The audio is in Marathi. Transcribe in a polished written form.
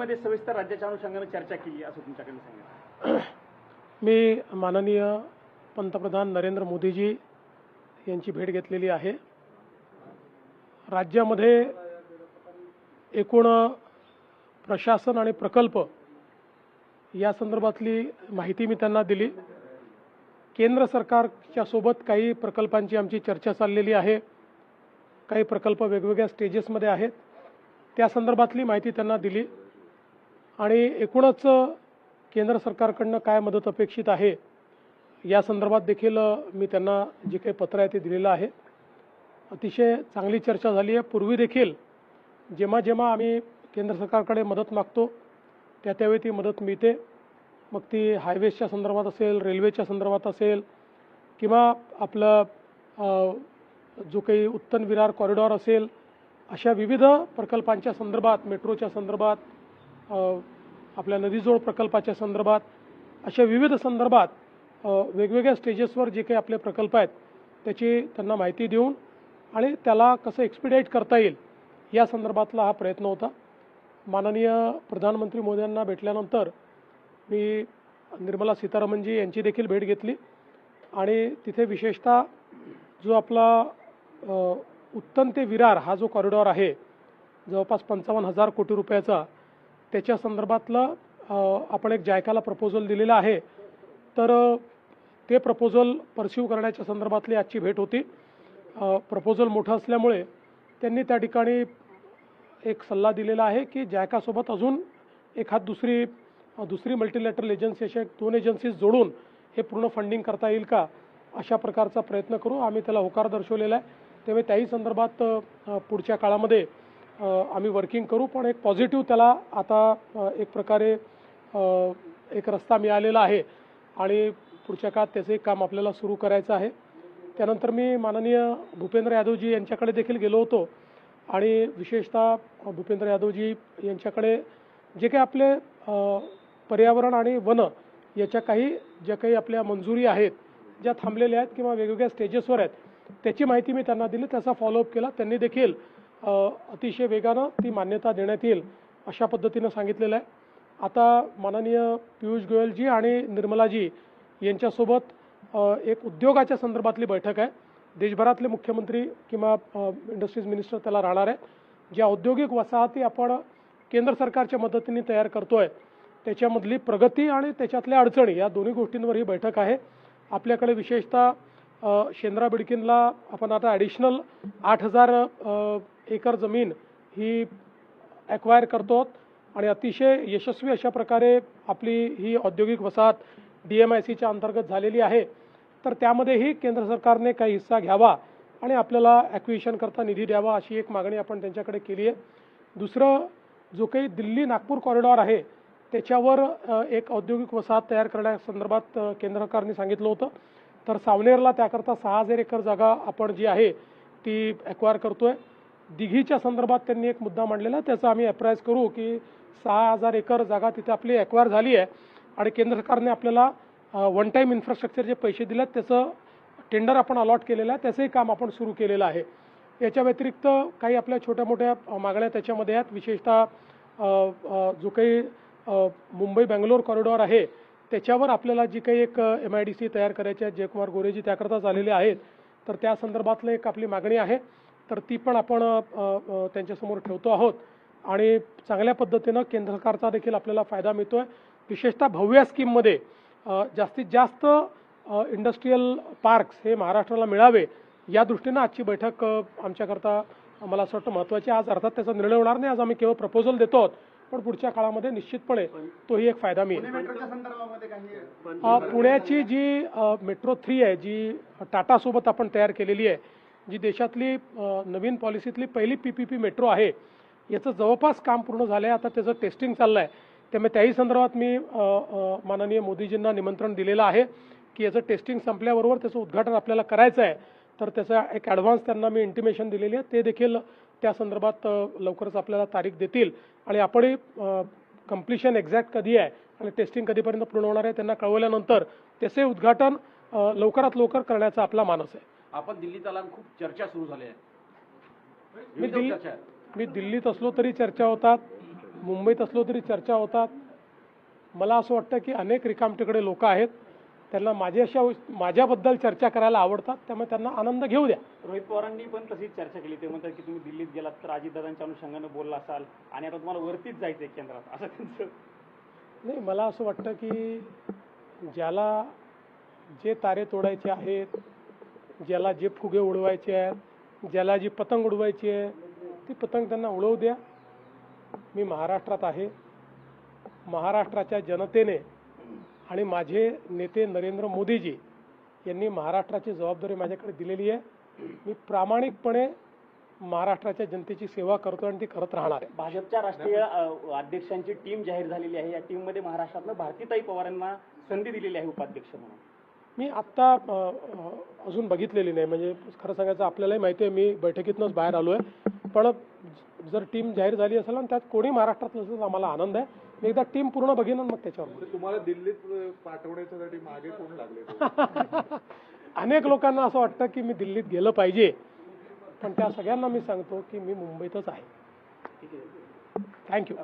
बैठकीमध्ये सविस्तर राज्याच्या अनुषंगाने चर्चा केली असं तुमच्याकडे सांगितलं? मी माननीय पंतप्रधान नरेंद्र मोदीजी यांची भेट घेतलेली आहे। राज्यामध्ये एकूण प्रशासन आणि प्रकल्प या संदर्भातली माहिती मी त्यांना दिली। केंद्र सरकारच्या सोबत काही प्रकल्पांची आमची चर्चा चाललेली आहे। काही प्रकल्प वेगवेगळ्या स्टेजेसमध्ये आहेत, त्या संदर्भातली माहिती त्यांना दिली आणि एकूणच केंद्र सरकारकडून काय मदत अपेक्षित आहे या संदर्भात देखील मी त्यांना जे काही पत्र आहे ते दिलेलं आहे। अतिशय चांगली चर्चा झाली आहे। पूर्वी देखील जेव्हा जेव्हा आम्ही केंद्र सरकारकडे मदत मागतो त्यावेळी ती मदत मिळते, मग ती हायवेजच्या संदर्भात असेल, रेल्वेच्या संदर्भात असेल किंवा आपलं जो काही उत्तन विरार कॉरिडॉर असेल, अशा विविध प्रकल्पांच्या संदर्भात, मेट्रोच्या संदर्भात, आपल्या नदीजोड प्रकल्पाच्या संदर्भात, अशा विविध संदर्भात वेगवेगळ्या स्टेजेसवर जे काही आपले प्रकल्प आहेत त्याची त्यांना माहिती देऊन आणि त्याला कसं एक्सपिडाइट करता येईल या संदर्भातला हा प्रयत्न होता। माननीय प्रधानमंत्री मोदींना भेटल्यानंतर मी निर्मला सीतारामनजी यांची देखील भेट घेतली आणि तिथे विशेषतः जो आपला उत्तन ते विरार हा जो कॉरिडॉर आहे जवळपास 55,000 कोटी रुपयाचा, त्याच्या संदर्भातलं आपण एक जायकाला प्रपोजल दिलेला आहे। तर ते प्रपोजल परस्यू करण्याच्या संदर्भातली आजची भेट होती। प्रपोजल मोठं असल्यामुळे त्यांनी त्या ठिकाणी एक सल्ला दिलेला आहे की जायकासोबत अजून एखाद दुसरी मल्टीलॅटरल एजन्सी, अशा 2 एजन्सीज जोडून हे पूर्ण फंडिंग करता येईल का, अशा प्रकारचा प्रयत्न करू। आम्ही त्याला होकार दर्शवलेला आहे। त्यामुळे त्याही संदर्भात पुढच्या काळामध्ये आम्ही वर्किंग करू। पण एक पॉझिटिव्ह त्याला आता एक प्रकारे एक रस्ता मिळालेला आहे आणि पुढच्या काळात त्याचे काम आपल्याला सुरू करायचं आहे। त्यानंतर मी माननीय भूपेंद्र यादवजी यांच्याकडे देखील गेलो होतो आणि विशेषतः भूपेंद्र यादवजी यांच्याकडे जे काही आपले पर्यावरण आणि वन याच्या ज्या काही आपल्या मंजुरी आहेत, ज्या थांबलेल्या आहेत किंवा वेगवेगळ्या स्टेजेसवर आहेत, त्याची माहिती मी त्यांना दिली, त्याचा फॉलोअप केला। त्यांनी देखील अतिशय वेगानं ती मान्यता देण्यात येईल अशा पद्धतीनं सांगितलेलं आहे। आता माननीय पियुष गोयलजी आणि निर्मलाजी यांच्यासोबत एक उद्योगाच्या संदर्भातली बैठक आहे। देशभरातले मुख्यमंत्री किंवा इंडस्ट्रीज मिनिस्टर त्याला राहणार आहेत। ज्या औद्योगिक वसाहती आपण केंद्र सरकारच्या मदतीने तयार करतोय त्याच्यामधली प्रगती आणि त्याच्यातल्या अडचणी या दोन्ही गोष्टींवर ही बैठक आहे। आपल्याकडे विशेषतः शेंद्रा बिडकीनला आपण आता ॲडिशनल 8,000 एकर जमीन ही ॲक्वायर करतो आणि अतिशय यशस्वी अशा प्रकारे आपली ही औद्योगिक वसाहत DMICच्या अंतर्गत झालेली आहे। तर त्यामध्येही केंद्र सरकारने काही हिस्सा घ्यावा आणि आपल्याला ॲक्विजिशन करता निधी द्यावा अशी एक मागणी आपण त्यांच्याकडे केली आहे। दुसरं, जो काही दिल्ली नागपूर कॉरिडॉर आहे त्याच्यावर एक औद्योगिक वसाहत तयार करण्यासंदर्भात केंद्र सरकारने सांगितलं होतं। तर सावनेरला त्याकरता 6,000 एकर जागा आपण जी आहे ती ॲक्वायर करतोय। दिघीच्या संदर्भात त्यांनी एक मुद्दा मांडलेला, त्याचा आम्ही अप्राईज करू की 6,000 एकर जागा तिथे आपली ॲक्वायर झाली आहे आणि केंद्र सरकारने आपल्याला वन टाईम इन्फ्रास्ट्रक्चर जे पैसे दिलेत त्याचं टेंडर आपण अलॉट केलेलं आहे, त्याचंही काम आपण सुरू केलेलं आहे। याच्या व्यतिरिक्त काही आपल्या छोट्या मोठ्या मागण्या त्याच्यामध्ये आहेत। विशेषतः जो काही मुंबई बेंगलोर कॉरिडॉर आहे त्याच्यावर आपल्याला जी काही एक MIDC तयार करायची आहे, जयकुमार गोरेजी त्याकरता झालेले आहेत, तर त्या संदर्भातलं एक आपली मागणी आहे, तर ती पण आपण त्यांच्यासमोर ठेवतो आहोत आणि चांगल्या पद्धतीनं केंद्र सरकारचा देखील आपल्याला फायदा मिळतोय। विशेषतः भव्य स्कीममध्ये जास्तीत जास्त इंडस्ट्रियल पार्क्स हे महाराष्ट्राला मिळावे या दृष्टीनं आजची बैठक आमच्याकरता मला असं वाटतं महत्त्वाची। आज अर्थात त्याचा निर्णय होणार नाही, आज आम्ही केवळ प्रपोजल देतो आहोत, पण पुढच्या काळामध्ये निश्चितपणे तोही एक फायदा मिळेल। पुण्याची जी मेट्रो 3 आहे, जी टाटासोबत आपण तयार केलेली आहे, जी देशातली नवीन पॉलिसीतली पहिली PPP मेट्रो आहे, याचं जवळपास काम पूर्ण झालं आहे। आता त्याचं टेस्टिंग चाललं आहे। त्यामुळे त्याही संदर्भात मी माननीय मोदीजींना निमंत्रण दिलेलं आहे की याचं टेस्टिंग संपल्याबरोबर त्याचं उद्घाटन आपल्याला करायचं आहे, तर त्याचा एक ॲडव्हान्स त्यांना मी इंटिमेशन दिलेली आहे। ते देखील त्या संदर्भात लवकरच आपल्याला तारीख देतील आणि आपणही कंप्लीशन एक्झॅक्ट कधी आहे आणि टेस्टिंग कधीपर्यंत पूर्ण होणार आहे त्यांना कळवल्यानंतर त्याचे उद्घाटन लवकरात लवकर करण्याचा आपला मानस आहे। आपण दिल्लीत आला, खूप चर्चा सुरू झाली आहे। मी दिल्लीत असलो तरी चर्चा होतात, मुंबईत असलो तरी चर्चा होतात. मला असं वाटतं की अनेक रिकामटेकडे लोक आहेत, त्यांना माझ्याबद्दल चर्चा करायला आवडतात, त्यामुळे त्यांना आनंद घेऊ द्या. रोहित पवारांनी पण तशीच चर्चा केली. ते म्हणतात की तुम्ही दिल्लीत गेलात तर अजितदादांच्या अनुषंगानं बोलला असाल आणि आता तुम्हाला वरतीच जायचं आहे केंद्रात, असं त्यांचं. नाही, मला असं वाटतं की ज्याला जे तारे तोडायचे आहेत, ज्याला जे फुगे उडवायचे आहेत, ज्याला जी पतंग उडवायची आहे ती पतंग त्यांना उडवू द्या. मी महाराष्ट्रात आहे. महाराष्ट्राच्या जनतेने आणि माझे नेते नरेंद्र मोदीजी यांनी महाराष्ट्राची जबाबदारी माझ्याकडे दिलेली आहे. मी प्रामाणिकपणे महाराष्ट्राच्या जनतेची सेवा करतो आणि ती करत राहणार आहे. भाजपच्या राष्ट्रीय अध्यक्षांची टीम जाहीर झालेली आहे. या टीममध्ये महाराष्ट्रातनं भारतीताई पवारांना संधी दिलेली आहे उपाध्यक्ष म्हणून. मी आत्ता अजून बघितलेली नाही, म्हणजे खरं सांगायचं आपल्यालाही माहिती आहे मी बैठकीतनंच बाहेर आलो आहे. पण जर टीम जाहीर झाली असेल आणि त्यात कोणी महाराष्ट्रातलं असेल आम्हाला आनंद आहे. मी एकदा टीम पूर्ण बघेन मग त्याच्यावर. तुम्हाला दिल्लीत पाठवण्यासाठी मागे कोण लागले? अनेक लोकांना असं वाटतं की मी दिल्लीत गेलं पाहिजे, पण त्या सगळ्यांना मी सांगतो की मी मुंबईतच आहे. थँक्यू.